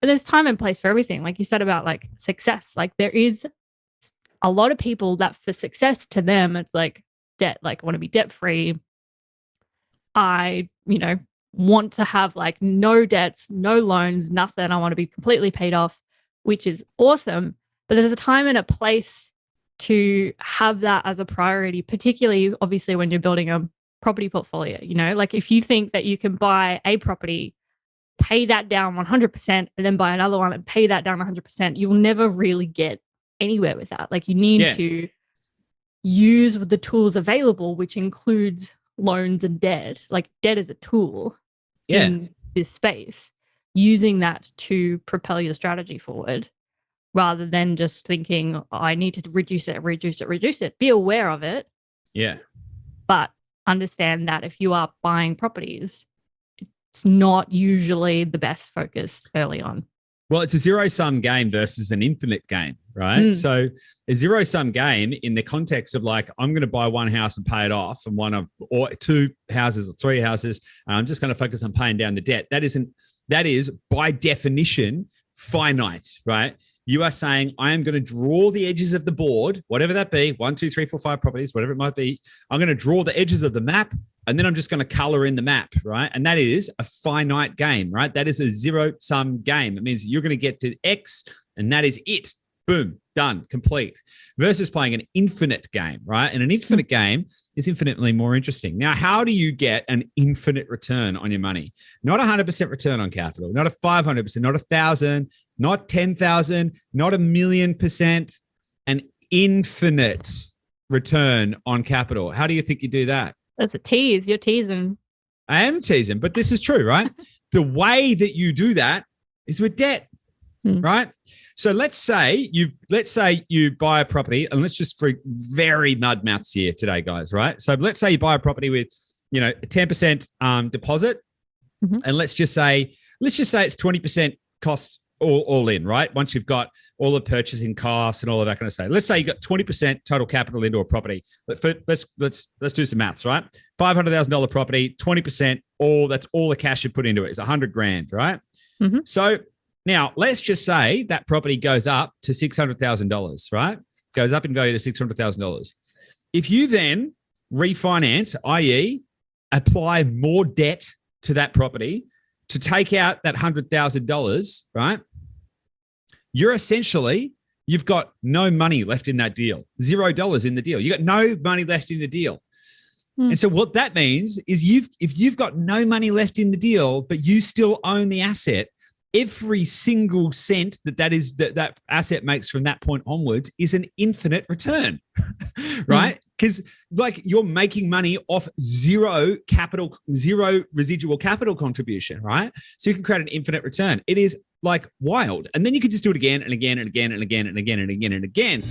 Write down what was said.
But there's time and place for everything. Like you said about like success, like there is a lot of people that for success to them, it's like debt, like I want to be debt free. I, want to have like no debts, no loans, nothing. I want to be completely paid off, which is awesome. But there's a time and a place to have that as a priority, particularly obviously when you're building a property portfolio. Like if you think that you can buy a property, pay that down 100%, and then buy another one and pay that down 100%, you'll never really get anywhere with that. Like you need to use the tools available, which includes loans and debt. Like debt is a tool in this space, using that to propel your strategy forward rather than just thinking, oh, I need to reduce it. Be aware of it. Yeah. But understand that if you are buying properties, it's not usually the best focus early on. Well, it's a zero-sum game versus an infinite game, right? So a zero-sum game in the context of like, I'm going to buy one house and pay it off, and or two houses or three houses, and I'm just going to focus on paying down the debt. That is by definition finite, right? You are saying, I am going to draw the edges of the board, whatever that be, 1, 2, 3, 4, 5 properties, whatever it might be. I'm going to draw the edges of the map, and then I'm just going to color in the map, right? And that is a finite game, right? That is a zero-sum game. It means you're going to get to X, and that is it. Boom, done, complete. Versus playing an infinite game, right? And an infinite game is infinitely more interesting. Now, how do you get an infinite return on your money? Not 100% return on capital, not a 500%, not 1,000, not 10,000, not 1,000,000%, an infinite return on capital. How do you think you do that? That's a tease. You're teasing. I am teasing, but this is true, right? The way that you do that is with debt, right? So let's say you buy a property, and let's just for very mud maths here today, guys, right? So let's say you buy a property with, a 10% deposit, and let's just say it's 20% costs all in, right? Once you've got all the purchasing costs and all of that kind of stuff. Let's say you got 20% total capital into a property. Let's do some maths, right? $500,000 property, 20%, that's all the cash you put into it is $100,000, right? So now let's just say that property goes up to $600,000, right? Goes up in value to $600,000. If you then refinance, i.e., apply more debt to that property to take out that $100,000, right? You've got no money left in that deal, $0 in the deal. You got no money left in the deal. And so what that means is if you've got no money left in the deal, but you still own the asset, every single cent that asset makes from that point onwards is an infinite return, right? Because like you're making money off zero residual capital contribution, right? So you can create an infinite return. It is like wild. And then you can just do it again and again and again and again and again and again and again.